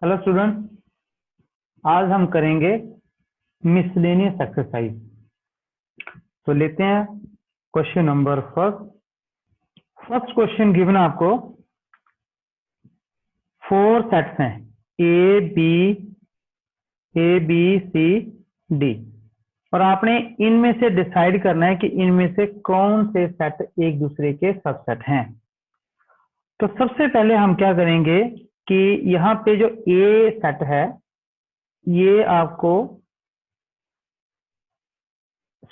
Hello student, आज हम करेंगे मिसलेनियस एक्सरसाइज। तो लेते हैं question number first question given आपको 4 सेट्स हैं A B C और आपने इनमें से डिसाइड करना है कि इनमें से कौन से सेट एक दूसरे के सबसेट हैं। तो सबसे पहले हम क्या करेंगे कि यहाँ पे जो A सेट है ये आपको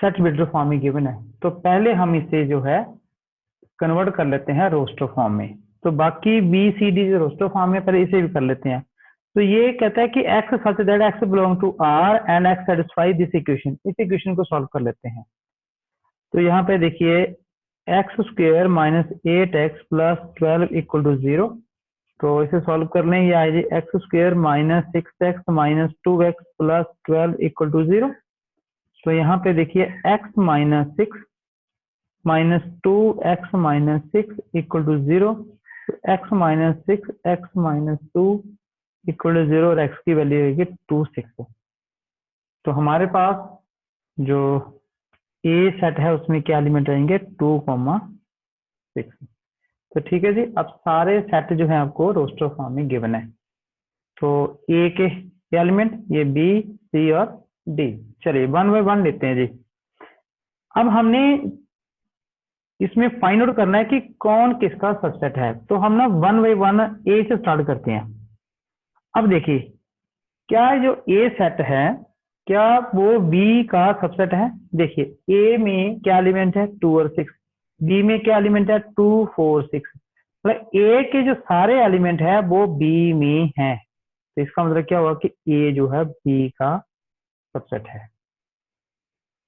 सेट बिल्डर फॉर्म में गिवन है। तो पहले हम इसे जो है कन्वर्ट कर लेते हैं रोस्टर फॉर्म में। तो बाकी बी सी डी जो रोस्टर फॉर्म में, पहले इसे भी कर लेते हैं। तो ये कहता है कि x such that x belong to R and x satisfy this equation. इस इक्वेशन को सॉल्व कर लेते हैं। तो यहाँ पे देखिए x square minus 8x plus 12 equal to 0। तो इसे सॉल्व कर लें, ये आएगी x square minus 6x minus 2x plus 12 equal to 0। तो यहाँ पे देखिए x minus 6 minus 2x minus 6 equal to 0। तो x minus 6 x minus 2 equal to 0 और x की वैल्यू रहेगी 2 6। तो हमारे पास जो A सेट है उसमें क्या एलिमेंट रहेंगे 2,6। तो ठीक है जी, अब सारे सेट जो है आपको रोस्टर फॉर्म में गिवन है। तो A के एलिमेंट ये B C और D। चलिए 1 बाय 1 लेते हैं जी। अब हमने इसमें फाइंड आउट करना है कि कौन किसका सबसेट है। तो हम ना 1 बाय 1 ए से स्टार्ट करते हैं। अब देखिए क्या जो ए सेट है क्या वो बी का सबसेट है। देखिए ए में क्या एलिमेंट है 2 और 6, बी में क्या एलिमेंट है 2 4 6। मतलब ए के जो सारे एलिमेंट है वो बी में है। तो इसका मतलब क्या हुआ कि ए जो है बी का सबसेट है।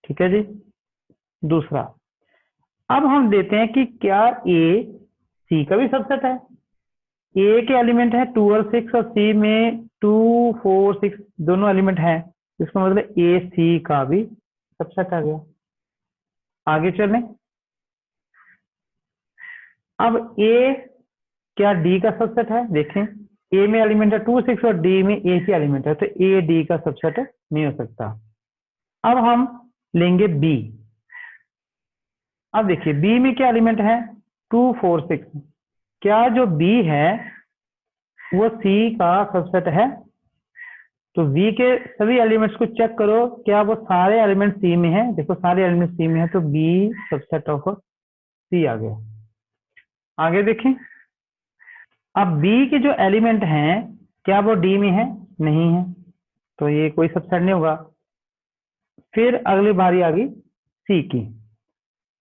ठीक है जी। दूसरा, अब हम देते हैं कि क्या ए सी का भी सबसेट है। ए के एलिमेंट है 2 और 6 और सी में 2 4 6 दोनों एलिमेंट हैं। इसका मतलब ए सी का भी सबसेट आ गया। आगे चलें। अब ए क्या डी का सबसेट है। देखें ए में एलिमेंट है 2 6 और डी में ए सी एलिमेंट है, तो ए डी का सबसेट नहीं हो सकता। अब हम लेंगे बी। अब देखिए बी में क्या एलिमेंट है 2 4 6। क्या जो बी है वो सी का सबसेट है। तो V के सभी एलिमेंट्स को चेक करो, क्या वो सारे एलिमेंट C में है। देखो सारे एलिमेंट C में है, तो B सबसेट ऑफ C आ गया। आगे देखें। अब B के जो एलिमेंट हैं क्या वो D में है, नहीं है, तो ये कोई सबसेट नहीं होगा। फिर अगली बारी आ गई C की।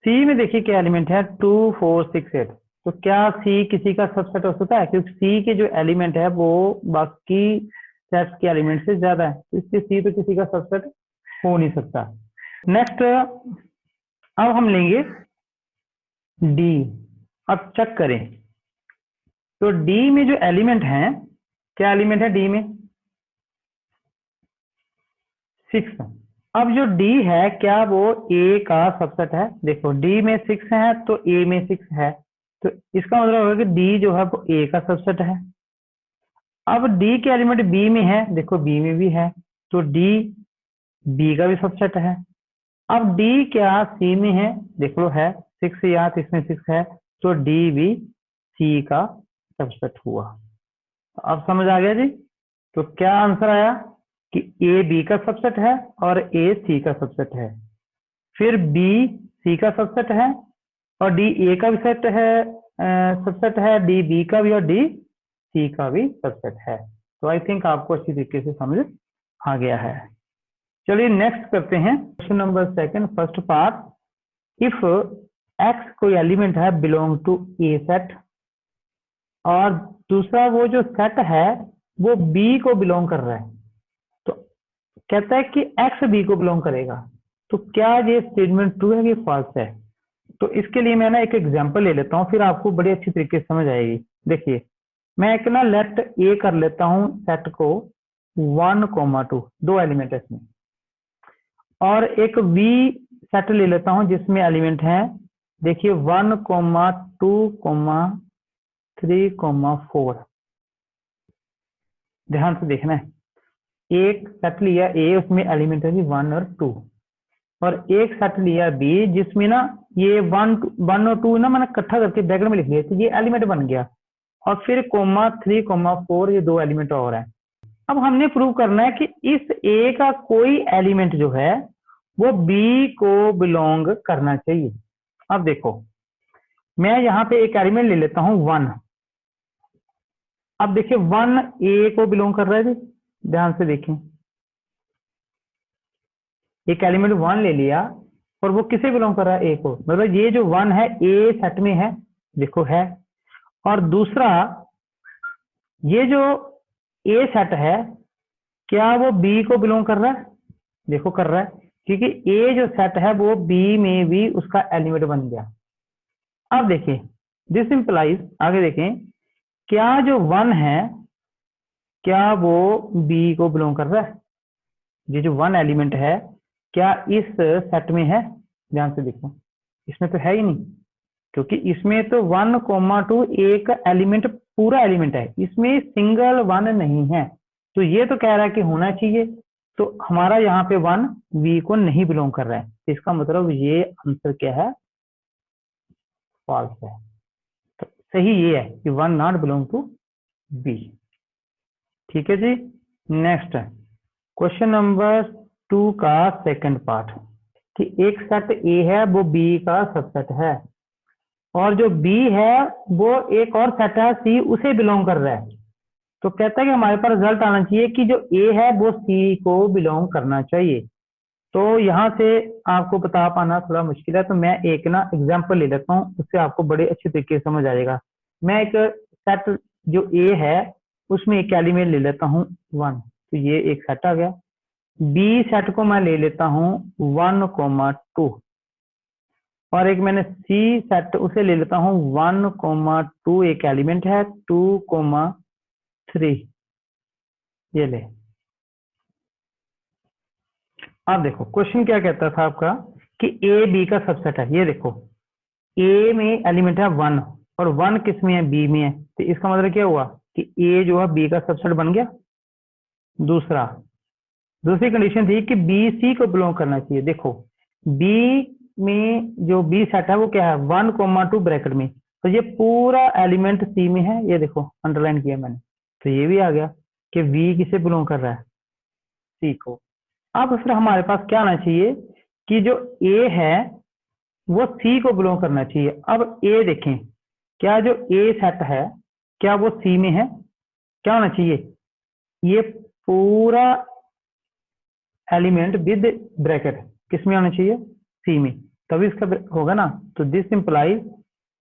C में देखिए क्या एलिमेंट है 2 4 6 8। तो क्या C किसी का सबसेट हो सकता है, क्योंकि C के जो एलिमेंट है वो बाकी सेट्स के एलिमेंट से ज्यादा है, तो इससे C तो किसी का सबसेट हो नहीं सकता। नेक्स्ट, अब हम लेंगे D। अब चेक करें तो D में जो एलिमेंट है क्या एलिमेंट है D में 6। अब जो D है क्या वो A का सबसेट है। देखो D में 6 है तो A में 6 है, तो इसका मतलब होगा कि D जो है वो A का सबसेट है। अब D के एलिमेंट B में है, देखो B में भी है, तो D B का भी सबसेट है। अब D क्या C में है, देख लो है 6 या इसमें 6 है, तो D भी C का सबसेट हुआ। अब समझ आ गया जी। तो क्या आंसर आया कि A B का सबसेट है और A C का सबसेट है। फिर B C का सबसेट है और D A का भी सेट है, सबसेट है, D B का भी और D C का भी सबसेट है। तो आई थिंक आपको अच्छी तरीके से समझ आ गया है। चलिए नेक्स्ट करते हैं question number second, first part. If x कोई एलिमेंट है बिलोंग टू ए सेट और दूसरा वो जो सेट है वो B को बिलोंग कर रहा है, तो कहता है कि x B को बिलोंग करेगा। तो क्या ये स्टेटमेंट ट्रू है कि फॉल्स है। तो इसके लिए मैं ना एक एग्जांपल ले लेता हूँ, फिर आपको बड़ी अच्छी तरीके से समझ आएगी। देखिए मैं एक ना लेट ए कर लेता हूँ सेट को 1,2, दो एलिमेंट है इसमें, और एक V सेट ले लेता हूं जिसमें एलिमेंट है देखिए 1, 2, 3, 4। ध्यान से देखना है, एक सेट लिया ए, उसमें एलिमेंट है जी 1 और 2, और एक सेट लिया बी जिसमें ना ये 1 और 2 ना मैंने इकट्ठा करके ब्रैकेट में लिख दिया, तो ये एलिमेंट बन गया, और फिर कोमा 3 कोमा 4 ये 2 एलिमेंट और हैं। अब हमने प्रूव करना है कि इस ए का कोई एलिमेंट जो है वो बी को बिलोंग करना चाहिए। अब देखो, मैं यहाँ पे एक एलिमेंट ले लेता हूं 1। अब देखिए 1 ए को बिलोंग कर रहा है जी, ध्यान से देखें, एक एलिमेंट 1 ले लिया और वो किसे बिलोंग कर रहा है, ए को, मतलब ये जो 1 है ए सेट में है, देखो है। और दूसरा, ये जो ए सेट है क्या वो बी को बिलोंग कर रहा है, देखो कर रहा है, क्योंकि ए जो सेट है वो बी में भी उसका एलिमेंट बन गया। अब देखिए दिस इंप्लाइज, आगे देखें, क्या जो 1 है क्या वो बी को बिलोंग कर रहा है, ये जो 1 एलिमेंट है क्या इस सेट में है, ध्यान से देखो, इसमें तो है ही नहीं, क्योंकि इसमें तो 1,2 एक एलिमेंट पूरा एलिमेंट है, इसमें सिंगल 1 नहीं है, तो ये तो कह रहा है कि होना चाहिए, तो हमारा यहाँ पे 1 बी को नहीं बिलोंग कर रहा है, इसका मतलब ये आंसर क्या है, फॉल्स है। तो सही ये है कि 1 नॉट बिलोंग टू बी। ठीक है जी। नेक्स्ट क्वेश्चन नंबर 2 का सेकंड पार्ट, कि एक सेट ए है वो बी का सबसेट है, और जो बी है वो एक और सेट है सी उसे बिलोंग कर रहा है, तो कहता है कि हमारे पास रिजल्ट आना चाहिए कि जो ए है वो सी को बिलोंग करना चाहिए। तो यहाँ से आपको बता पाना थोड़ा मुश्किल है, तो मैं एक ना एग्जांपल ले लेता हूँ, उससे आपको बड़े अच्छे तरीके से समझ आएगा। मैं एक सेट जो ए है उसमें एक एलिमेंट ले लेता हूँ 1, तो ये एक सेट आ गया। बी सेट को मैं ले लेता हूँ 1,2, और एक मैंने सी सेट उसे ले लेता हूँ 1,2, एक एलिमेंट है 2,3, ये ले। अब देखो क्वेश्चन क्या कहता था आपका कि ए बी का सबसेट है, ये देखो ए में एलिमेंट है 1 और 1 किस में है, बी में है, तो इसका मतलब क्या हुआ कि ए जो है बी का सबसेट बन गया। दूसरी कंडीशन थी कि बी सी को बिलोंग करना चाहिए, देखो बी में जो बी सेट है वो क्या है 1,2 ब्रैकेट में, तो ये पूरा एलिमेंट सी में है, ये देखो अंडरलाइन किया मैंने, तो ये भी आ गया कि बी किसे बिलोंग कर रहा है, सी को। अब फिर हमारे पास क्या आना चाहिए कि जो ए है वो सी को बिलोंग करना चाहिए। अब ए देखें, क्या जो ए सेट है क्या वो सी में है, क्या होना चाहिए, ये पूरा एलिमेंट विद ब्रैकेट किस में होना चाहिए, सी में, तभी इसका होगा ना। तो this implies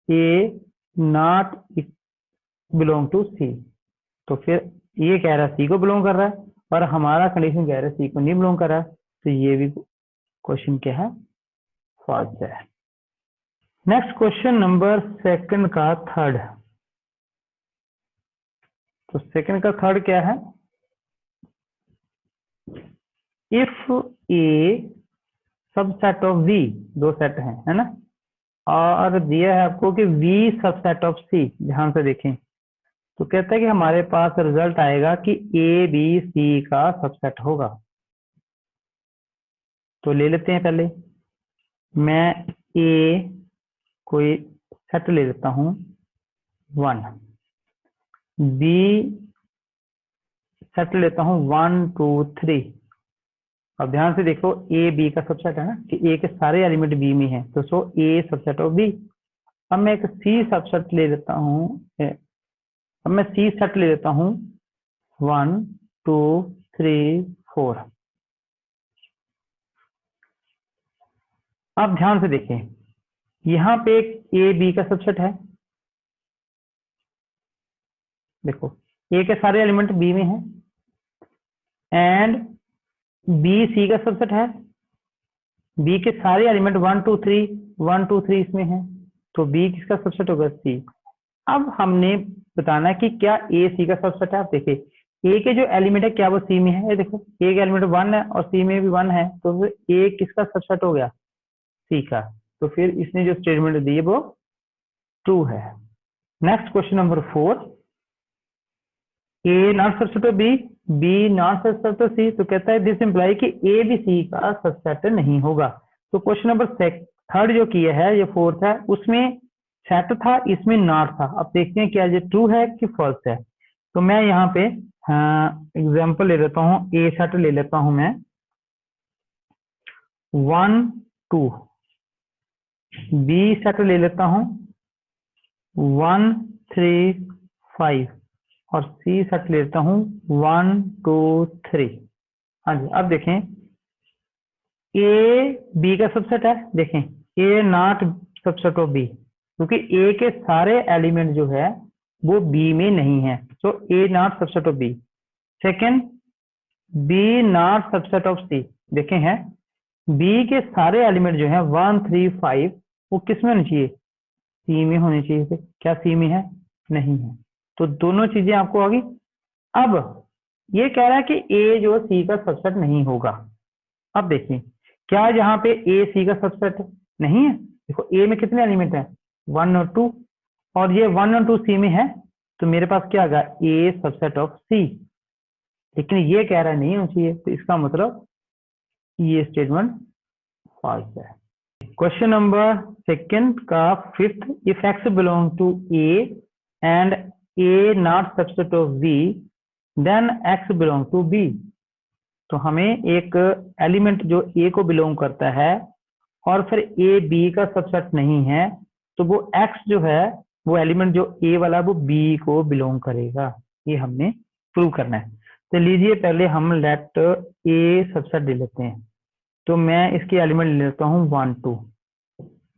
A not belong to C, तो फिर ये कह रहा है सी को बिलोंग कर रहा है, और हमारा कंडीशन कह रहा है सी को नहीं बिलोंग कर रहा है, तो ये भी क्वेश्चन क्या है, फॉल्स है। नेक्स्ट क्वेश्चन नंबर सेकंड का थर्ड, तो सेकंड का थर्ड क्या है, if A subset of B, दो सेट हैं है ना, और दिया है आपको कि वी सबसेट ऑफ सी, ध्यान से देखें, तो कहता है कि हमारे पास रिजल्ट आएगा कि ए बी सी का सबसेट होगा। तो ले लेते हैं, पहले मैं ए कोई सेट ले लेता हूं 1, बी सेट लेता हूं 1 2 3। अब ध्यान से देखो ए बी का सबसेट है ना, कि ए के सारे एलिमेंट बी में हैं, तो सो ए सबसेट ऑफ बी। अब मैं एक सी सबसेट ले लेता हूं, अब मैं सी सेट ले लेता हूं 1 2 3 4। अब ध्यान से देखें, यहां पे एक ए बी का सबसेट है, देखो ए के सारे एलिमेंट बी में हैं, एंड बी सी का सबसेट है, बी के सारे एलिमेंट 1 2 3 इसमें हैं, तो बी किसका सबसेट होगा, सी। अब हमने बताना है कि क्या ए सी का सबसेट है। आप देखिए ए के जो एलिमेंट है क्या वो सी में है, ये देखो ए के एलिमेंट 1 है और सी में भी 1 है, तो फिर ए किसका सबसेट हो गया, सी का, तो फिर इसने जो स्टेटमेंट दी है वो ट्रू है। Next question number 4, A not subset of B not subset of C, तो कहता है दिस इम्प्लाई कि ए भी सी का सबसेट नहीं होगा। तो क्वेश्चन नंबर थर्ड जो किया है, ये फोर्थ है, उसमें सेट था, इसमें नॉट था। अब देखते हैं क्या ये ट्रू है कि फॉल्स है। तो मैं यहाँ पे एग्जाम्पल ले लेता हूँ, ए सेट ले लेता हूँ मैं 1 2, बी सेट ले लेता हूँ 1 3 5 और सी सेट ले लेता हूँ 1 2 3। हाँ जी, अब देखें ए बी का सबसेट है, देखें ए नॉट सबसेट ऑफ बी, क्योंकि ए के सारे एलिमेंट जो है वो बी में नहीं है, तो A not subset of B. Second, B not subset of C, देखें है बी के सारे एलिमेंट जो है 1 3 5 वो किस में होने चाहिए, सी में होने चाहिए थे। क्या सी में है, नहीं है, तो दोनों चीजें आपको आ गई। अब ये कह रहा है कि ए जो सी का सबसेट नहीं होगा। अब देखिए क्या यहाँ पे ए सी का सबसेट नहीं है, देखो ए में कितने एलिमेंट हैं 1 और 2, और ये 1 और 2 सी में है, तो मेरे पास क्या आ गया ए सबसेट ऑफ सी। लेकिन ये कह रहा है नहीं होना चाहिए, तो इसका मतलब ये स्टेटमेंट फॉल्स है। क्वेश्चन नंबर सेकंड का fifth, if x belong to A and A not subset of B then x belong to B. तो हमें एक एलिमेंट जो ए को बिलोंग करता है और फिर ए बी का सबसेट नहीं है, तो वो एक्स जो है वो एलिमेंट जो ए वाला वो बी को बिलोंग करेगा, ये हमने प्रूव करना है। तो लीजिए पहले हम लेट ए सबसेट ले लेते हैं, तो मैं इसके एलिमेंट ले लेता हूँ 1 2।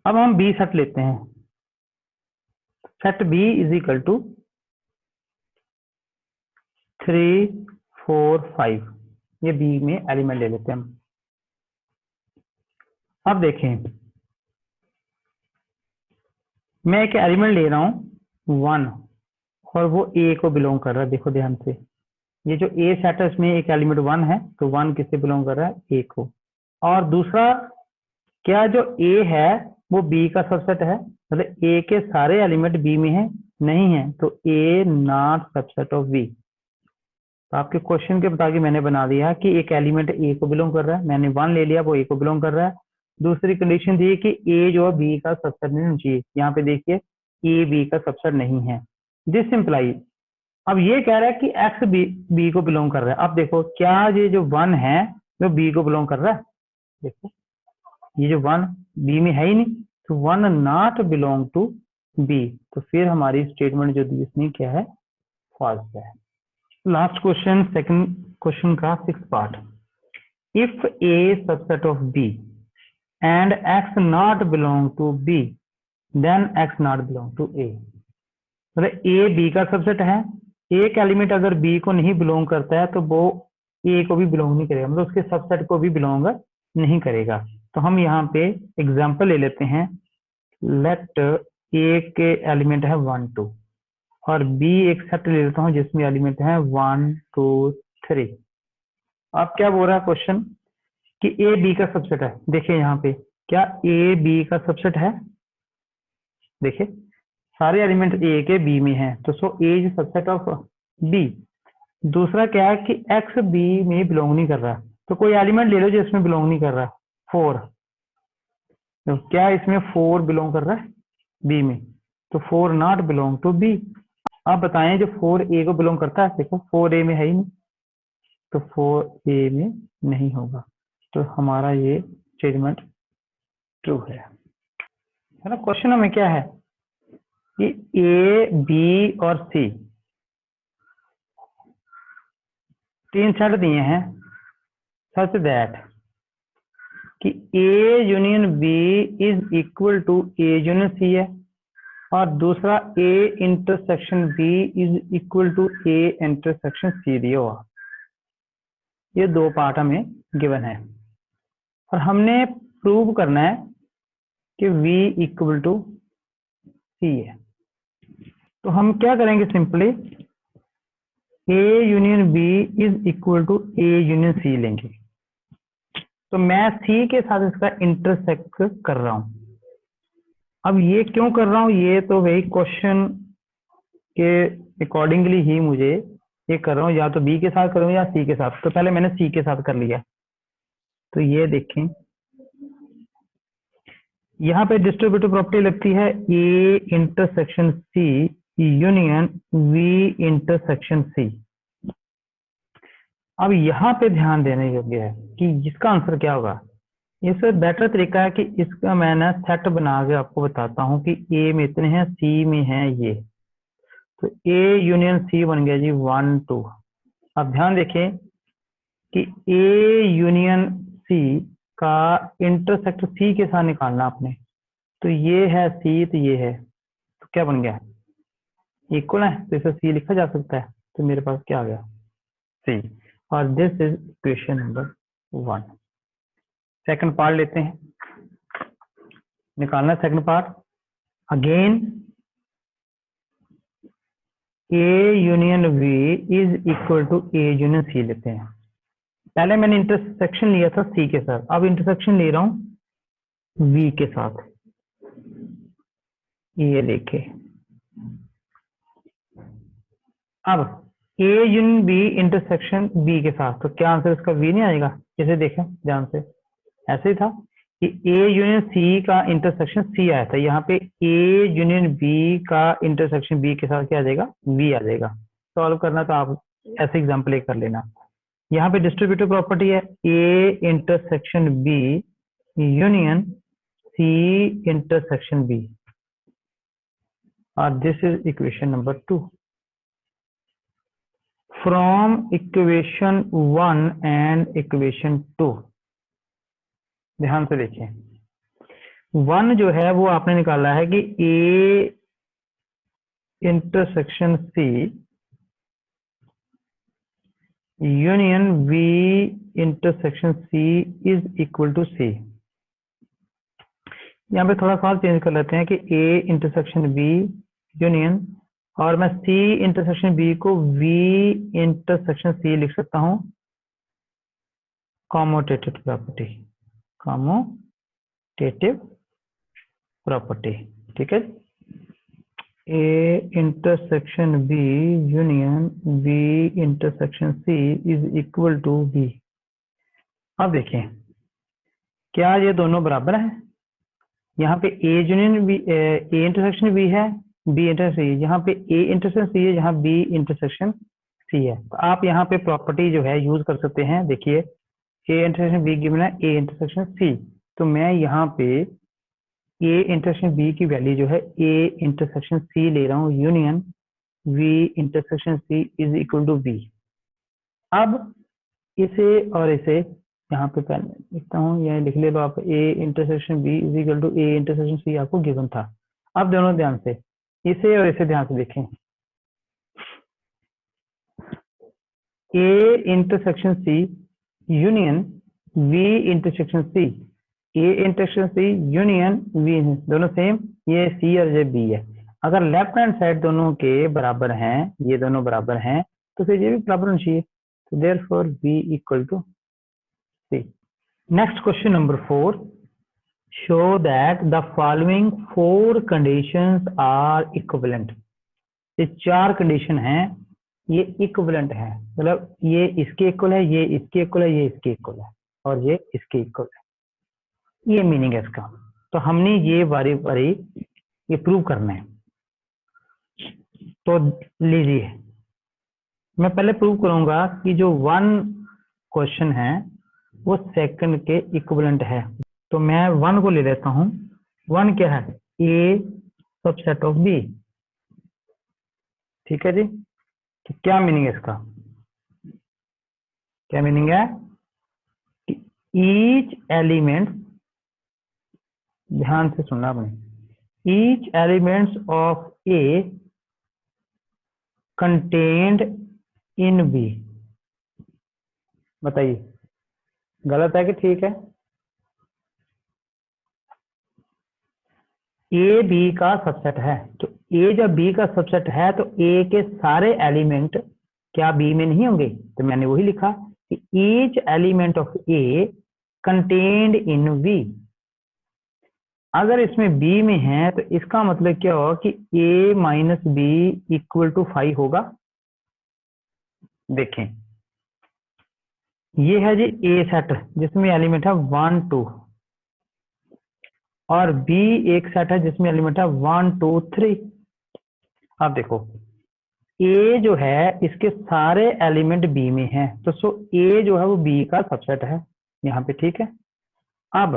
अब हम बी सेट लेते हैं, set B is equal to 3 4 5, ये बी में एलिमेंट ले लेते हैं हम। अब देखें मैं एक एलिमेंट ले रहा हूं 1 और वो ए को बिलोंग कर रहा है, देखो ध्यान से ये जो ए सेट है इसमें एक एलिमेंट 1 है, तो 1 किससे बिलोंग कर रहा है ए को। और दूसरा क्या जो ए है वो बी का सबसेट है, मतलब ए के सारे एलिमेंट बी में है नहीं है, तो A not subset of B. तो आपके क्वेश्चन के मुताबिक मैंने बना दिया कि एक एलिमेंट ए को बिलोंग कर रहा है, मैंने 1 ले लिया वो ए को बिलोंग कर रहा है। दूसरी कंडीशन थी कि ए जो है बी का सबसेट नहीं होना चाहिए, यहाँ पे देखिए ए बी का सबसेट नहीं है। दिस इम्प्लाई, अब ये कह रहा है कि एक्स बी को बिलोंग कर रहा है। अब देखो क्या ये जो 1 है वो बी को बिलोंग कर रहा है, देखो ये जो 1 बी में है ही नहीं, तो 1 नॉट बिलोंग टू बी, तो फिर हमारी स्टेटमेंट जो दी इसमें क्या है फॉल्स है। लास्ट क्वेश्चन, सेकंड क्वेश्चन का 6th part, if A subset of B and X not belong to B then X not belong to A. मतलब ए बी का सबसेट है, एक एलिमेंट अगर बी को नहीं बिलोंग करता है तो वो ए को भी बिलोंग नहीं करेगा, मतलब उसके सबसेट को भी बिलोंग नहीं करेगा। तो हम यहाँ पे एग्जांपल ले लेते हैं, लेट ए के एलिमेंट है 1 2 और बी एक सेट ले लेता हूँ जिसमें एलिमेंट है 1 2 3। अब क्या बोल रहा है क्वेश्चन कि ए बी का सबसेट है, देखिए यहाँ पे क्या ए बी का सबसेट है, देखिए सारे एलिमेंट ए के बी में है, तो सो ए इज सबसेट ऑफ बी। दूसरा क्या है कि एक्स बी में बिलोंग नहीं कर रहा, तो कोई एलिमेंट ले लो जो इसमें बिलोंग नहीं कर रहा, 4, तो क्या इसमें 4 बिलोंग कर रहा है बी में, तो 4 नॉट बिलोंग टू बी। आप बताएं जो 4 ए को बिलोंग करता है, देखो 4 ए में है ही नहीं, तो 4 ए में नहीं होगा, तो हमारा ये स्टेटमेंट ट्रू है ना। क्वेश्चन हमें क्या है कि ए बी और सी 3 सेट दिए हैं, सच दैट कि A union B is equal to A union C है, और दूसरा A intersection B is equal to A intersection C दिया हुआ। ये 2 पार्ट हमें गिवन है और हमने प्रूव करना है कि V इक्वल टू सी है। तो हम क्या करेंगे, simply A union B is equal to A union C लेंगे। तो मैं C के साथ इसका इंटरसेक्ट कर रहा हूं। अब ये क्यों कर रहा हूं, ये तो वही क्वेश्चन के अकॉर्डिंगली ही मुझे ये कर रहा हूँ, या तो बी के साथ करूँ या सी के साथ। तो पहले मैंने सी के साथ कर लिया। तो ये देखें, यहाँ पे डिस्ट्रीब्यूटिव प्रॉपर्टी लगती है A intersection C union we intersection C. अब यहाँ पे ध्यान देने योग्य है कि इसका आंसर क्या होगा। इससे बेटर तरीका है कि इसका मैंने सेट बना के आपको बताता हूँ कि ए में इतने हैं, सी में है ये। तो ए यूनियन सी बन गया जी 1 2। अब ध्यान देखें कि ए यूनियन सी का इंटरसेक्ट सी के साथ निकालना आपने। तो ये है सी, तो ये है, तो क्या बन गया, इक्वल है, तो इसे सी लिखा जा सकता है। तो मेरे पास क्या आ गया, सी। और this is equation number 1। Second part लेते हैं, निकालना second part. Again A union B is equal to A union C लेते हैं। पहले मैंने इंटरसेक्शन लिया था सी के साथ, अब इंटरसेक्शन ले रहा हूं वी के साथ। ये देखे, अब A union B intersection B के साथ, तो क्या आंसर इसका वी नहीं आएगा। इसे देखें ध्यान से, ऐसे ही था कि ए यूनियन सी का इंटरसेक्शन सी आया था, यहाँ पे ए यूनियन बी का इंटरसेक्शन बी के साथ क्या आ जाएगा, वी आ जाएगा। सॉल्व करना तो आप ऐसे एग्जाम्पल एक कर लेना। यहाँ पे डिस्ट्रीब्यूटिव प्रॉपर्टी है A intersection B union C intersection B, और this is equation number 2। From equation 1 and equation 2, ध्यान से देखिए, 1 जो है वो आपने निकाला है कि A intersection C union we intersection C is equal to C. यहाँ पे थोड़ा सा चेंज कर लेते हैं कि ए इंटरसेक्शन बी यूनियन, और मैं सी इंटरसेक्शन बी को वी इंटरसेक्शन सी लिख सकता हूँ, कॉमोटेटिव प्रॉपर्टी, कॉमोटेटिव प्रॉपर्टी, ठीक है। A intersection B union B intersection C is equal to B. अब देखें, क्या ये दोनों बराबर हैं। यहाँ पे A union B, A intersection B है, बी इंटरसेक्शन, यहाँ पे ए इंटरसेक्शन सी है, यहाँ बी इंटरसेक्शन सी है। तो आप यहाँ पे प्रॉपर्टी जो है यूज कर सकते हैं। देखिए, ए इंटरसेक्शन बी गिवन है ए इंटरसेक्शन सी, तो मैं यहाँ पे ए इंटरसेक्शन बी की वैल्यू जो है ए इंटरसेक्शन सी ले रहा हूँ, union we intersection C is equal to B. अब इसे और इसे यहाँ पे पहले लिखता हूँ, यह लिख ले लो आप, A intersection B is equal to A intersection C आपको गिवन था। अब दोनों ध्यान से, इसे और इसे ध्यान से देखें, A intersection C union we intersection C, A intersection C union B, दोनों सेम, ये सी और ये बी है। अगर लेफ्ट हैंड साइड दोनों के बराबर हैं, ये दोनों बराबर हैं, तो फिर ये भी बराबर होना चाहिए। तो therefore B equal to C. Next question number 4, show that the following 4 conditions are equivalent। ये 4 कंडीशन हैं, ये इक्विवेलेंट है, मतलब ये इसके इक्वल है, ये इसके इक्वल है, ये इसके इक्वल है, और ये इसके इक्वल है। ये मीनिंग है इसका। तो हमने ये बारी बारी ये प्रूव करना है। तो लीजिए, मैं पहले प्रूव करूंगा कि जो 1 क्वेश्चन है वो सेकंड के इक्विवेलेंट है। तो मैं 1 को ले लेता हूं। 1 क्या है, ए सबसेट ऑफ बी, ठीक है जी। तो क्या मीनिंग है इसका, क्या मीनिंग है कि ईच एलिमेंट, ध्यान से सुनना आपने, each elements of A contained in B. बताइए गलत है कि ठीक है। ए बी का सबसेट है, तो ए जब बी का सबसेट है तो ए के सारे एलिमेंट क्या बी में नहीं होंगे। तो मैंने वही लिखा कि each element of A contained in B. अगर इसमें बी में है तो इसका मतलब क्या होगा कि ए माइनस बी इक्वल टू 5 होगा। देखें, ये है जी ए सेट जिसमें एलिमेंट है 1 2, और बी एक सेट है जिसमें एलिमेंट है 1 2 3। अब देखो, ए जो है इसके सारे एलिमेंट बी में हैं, तो सो ए जो है वो बी का सबसेट है यहाँ पे, ठीक है। अब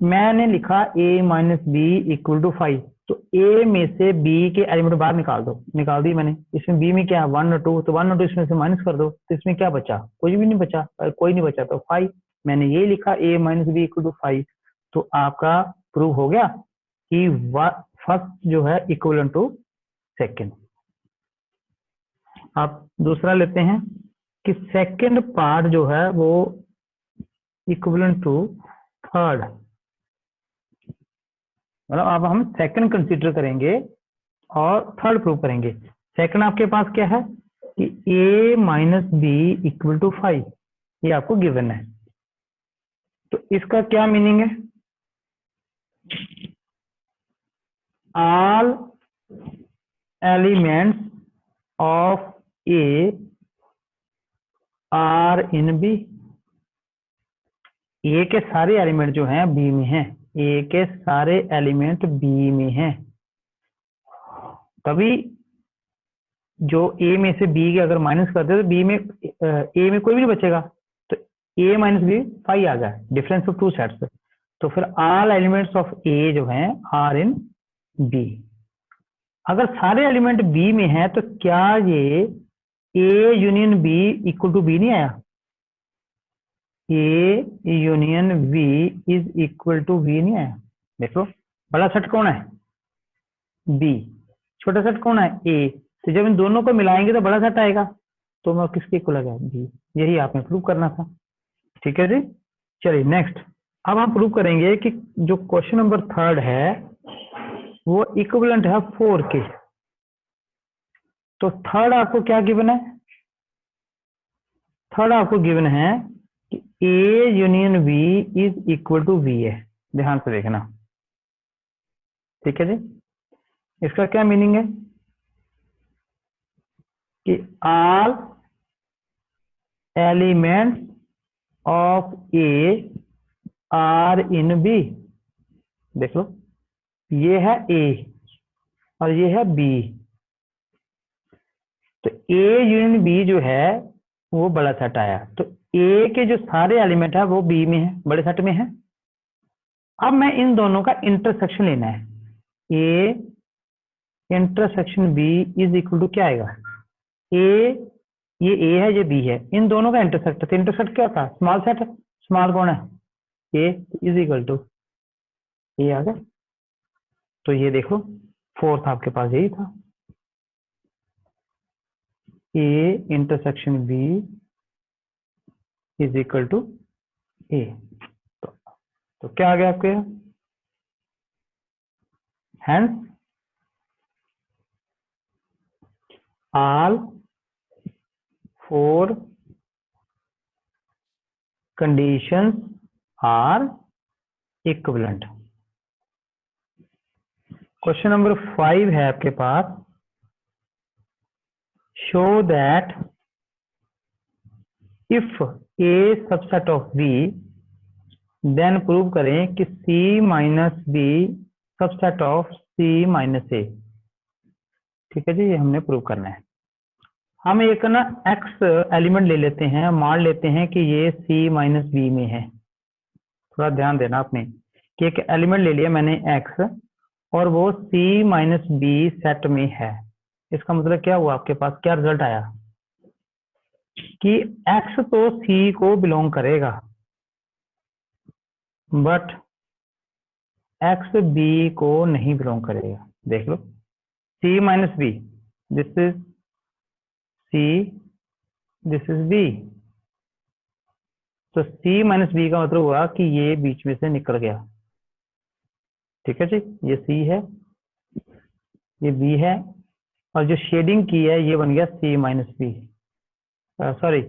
मैंने लिखा a minus B equal to 5, तो a में से b के एलिमेंट बाहर निकाल दो, निकाल दी मैंने। इसमें b में क्या है 1 और 2, तो 1 और 2 इसमें से माइनस कर दो, तो इसमें क्या बचा, कुछ भी नहीं बचा। अगर कोई नहीं बचा तो 5। मैंने ये लिखा a minus B equal to 5, तो आपका प्रूव हो गया कि फर्स्ट जो है इक्वल टू सेकेंड। आप दूसरा लेते हैं कि सेकेंड पार्ट जो है वो इक्वल टू थर्ड, मतलब अब हम सेकंड कंसीडर करेंगे और थर्ड प्रूव करेंगे। सेकंड आपके पास क्या है कि a minus B equal to 5, ये आपको गिवन है। तो इसका क्या मीनिंग है, all elements of A are in B, A के सारे एलिमेंट जो हैं बी में हैं, ए के सारे एलिमेंट बी में हैं। तभी जो ए में से बी के अगर माइनस करते हैं तो बी में ए में कोई भी नहीं बचेगा, तो ए माइनस बी 5 आ गया, डिफरेंस ऑफ टू सेट्स। तो फिर ऑल एलिमेंट्स ऑफ ए जो हैं आर इन बी। अगर सारे एलिमेंट बी में हैं तो क्या ये A union B equal to B नहीं आया, A union B is equal to B नहीं आया। देखो, बड़ा सेट कौन है बी, छोटा सेट कौन है ए, तो जब इन दोनों को मिलाएंगे तो बड़ा सेट आएगा, तो मैं किसके इक्वल आ गया बी। यही आपने प्रूव करना था, ठीक है जी। चलिए नेक्स्ट, अब हम प्रूव करेंगे कि जो क्वेश्चन नंबर थर्ड है वो इक्विवेलेंट है 4 के। तो थर्ड आपको क्या गिवन है, थर्ड आपको गिवन है कि A union B is equal to B है। ध्यान से देखना, ठीक है जी। इसका क्या मीनिंग है कि all elements of A are in B. देख लो, ये है ए और ये है बी, तो ए यूनियन बी जो है वो बड़ा सेट आया, तो ए के जो सारे एलिमेंट है वो बी में है, बड़े सेट में है। अब मैं इन दोनों का इंटरसेक्शन लेना है, A intersection B is equal to क्या आएगा, ए, ये ए है ये बी है, इन दोनों का इंटरसेक्ट, तो इंटरसेक्ट क्या था, स्मॉल सेट, स्मॉल कौन है A, is equal to A आ गया। तो ये देखो फोर्थ आपके पास यही था, A intersection B is equal to A. तो क्या आ गया आपके, hence all 4 conditions are equivalent. Question number 5 है आपके पास, show that if A subset of B then prove करें कि C minus B subset of C minus A. ठीक है जी, ये हमने प्रूव करना है। हम एक ना एक्स एलिमेंट ले लेते हैं, मान लेते हैं कि ये सी माइनस बी में है। थोड़ा ध्यान देना आपने कि एक एलिमेंट ले लिया मैंने एक्स और वो सी माइनस बी सेट में है। इसका मतलब क्या हुआ, आपके पास क्या रिजल्ट आया कि एक्स तो सी को बिलोंग करेगा बट एक्स बी को नहीं बिलोंग करेगा। देख लो, C minus B, this is C, this is B, तो सी माइनस बी का मतलब हुआ कि ये बीच में से निकल गया। ठीक है जी, ये सी है, ये बी है, और जो शेडिंग की है ये बन गया C minus B, sorry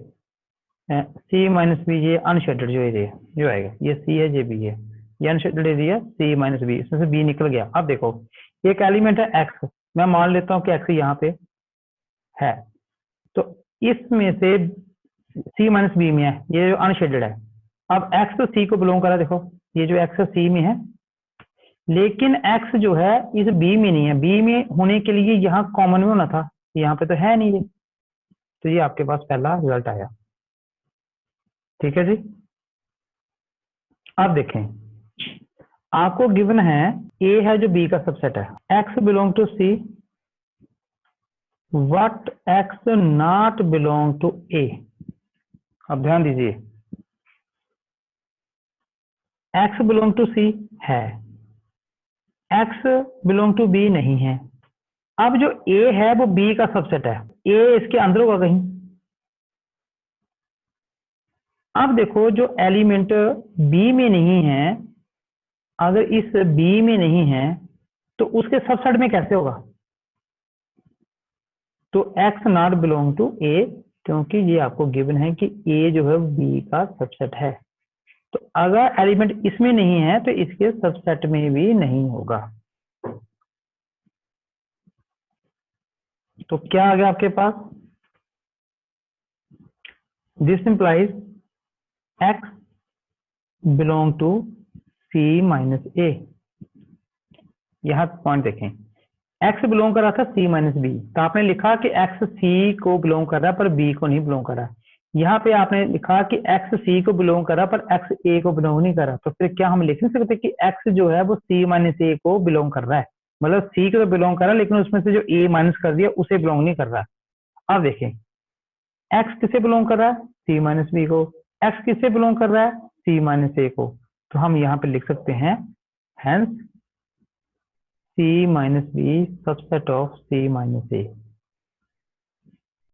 C minus B, ये अनशेडेड जो एरिया जो आएगा, ये सी है ये बी है, ये unshaded area C minus B, इसमें से बी निकल गया। अब देखो, एक एलिमेंट है एक्स, मैं मान लेता हूँ कि एक्स यहाँ पे है, तो इसमें से सी माइनस बी में है, ये जो अनशेडेड है। अब एक्स तो सी को बिलोंग करा, देखो ये जो एक्स सी में है, लेकिन एक्स जो है इस बी में नहीं है। बी में होने के लिए यहाँ कॉमन में होना था, यहाँ पे तो है नहीं ये, तो ये आपके पास पहला रिजल्ट आया। ठीक है जी। अब देखें, आपको गिवन है ए है जो बी का सबसेट है, X belong to C, what X not belong to A. अब ध्यान दीजिए, एक्स बिलोंग टू सी है, एक्स बिलोंग टू बी नहीं है। अब जो ए है वो बी का सबसेट है, ए इसके अंदर होगा कहीं। अब देखो जो एलिमेंट बी में नहीं है, अगर इस बी में नहीं है तो उसके सबसेट में कैसे होगा? तो एक्स नॉट बिलोंग टू ए, क्योंकि ये आपको गिवन है कि ए जो है बी का सबसेट है, तो अगर एलिमेंट इसमें नहीं है तो इसके सबसेट में भी नहीं होगा। तो क्या आ गया आपके पास? This implies X belong to C minus A. यहां पॉइंट देखें, एक्स बिलोंग कर रहा था सी माइनस बी, तो आपने लिखा कि एक्स सी को बिलोंग कर रहा है पर बी को नहीं बिलोंग कर रहा। यहाँ पे आपने लिखा कि एक्स सी को बिलोंग कर रहा पर एक्स ए को बिलोंग नहीं कर रहा, तो फिर क्या हम लिख नहीं सकते कि एक्स जो है वो सी माइनस ए को बिलोंग कर रहा है? मतलब सी को तो बिलोंग कर रहा है, लेकिन उसमें से जो ए माइनस कर दिया उसे बिलोंग नहीं कर रहा। अब देखें, एक्स किसे बिलोंग कर रहा है? सी माइनस बी को। एक्स किसे बिलोंग कर रहा है? सी माइनस ए को। तो हम यहाँ पे लिख सकते हैं hence C minus B subset of C minus A.